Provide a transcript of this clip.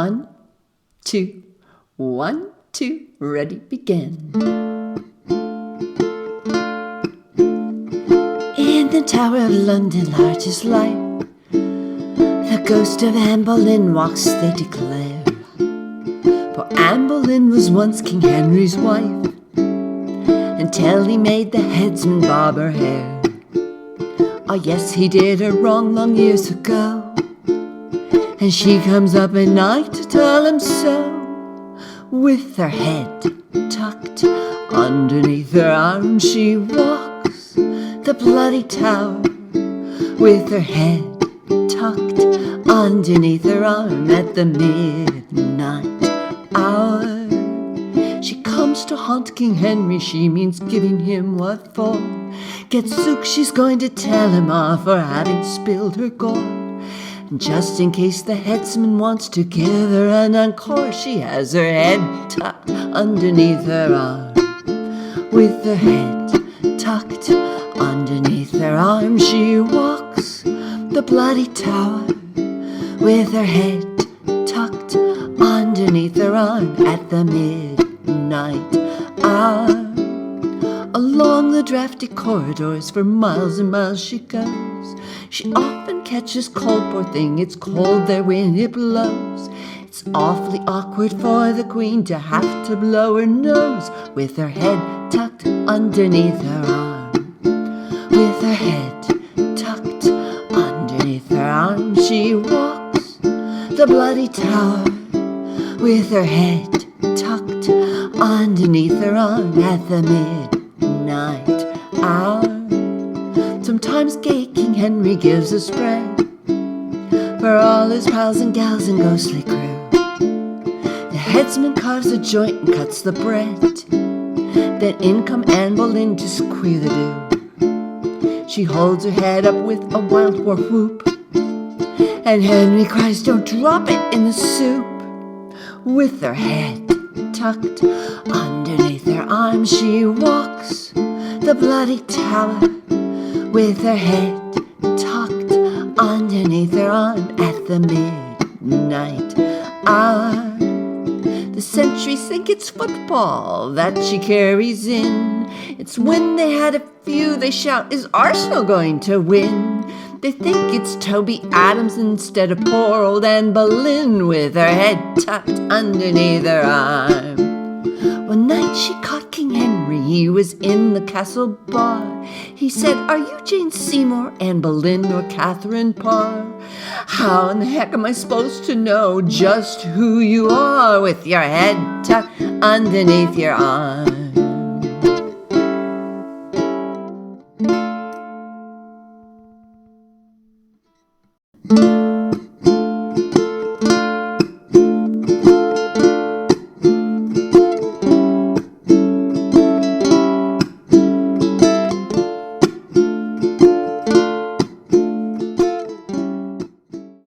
1, 2, 1, 2, ready, begin. In the Tower of London, large as life, the ghost of Anne Boleyn walks, they declare. For Anne Boleyn was once King Henry's wife, until he made the headsman bob her hair. Oh yes, he did her wrong long years ago, and she comes up at night to tell him so. With her head tucked underneath her arm, she walks the bloody tower. With her head tucked underneath her arm at the midnight hour. She comes to haunt King Henry, she means giving him what for. Get Zook, she's going to tell him off for having spilled her gore. And just in case the headsman wants to give her an encore, she has her head tucked underneath her arm. With her head tucked underneath her arm, she walks the bloody tower. With her head tucked underneath her arm at the midnight hour. Along the drafty corridors for miles and miles she goes. She often catches cold, poor thing, it's cold there when it blows. It's awfully awkward for the queen to have to blow her nose. With her head tucked underneath her arm. With her head tucked underneath her arm, she walks the bloody tower. With her head tucked underneath her arm at the midnight hour. Sometimes gay King Henry gives a spray for all his pals and gals and ghostly crew. The headsman carves a joint and cuts the bread. Then in come Anne Boleyn to squeal the do. She holds her head up with a wild war whoop, and Henry cries, "Don't drop it in the soup." With her head tucked underneath her arm, she walks the bloody tower. With her head tucked underneath her arm at the midnight hour. The sentries think it's football that she carries in. It's when they had a few, they shout, "Is Arsenal going to win?" They think it's Toby Adams instead of poor old Anne Boleyn with her head tucked underneath her arm. One night she caught King Henry, he was in the castle bar. He said, "Are you Jane Seymour, Anne Boleyn, or Catherine Parr? How in the heck am I supposed to know just who you are with your head tucked underneath your arm?"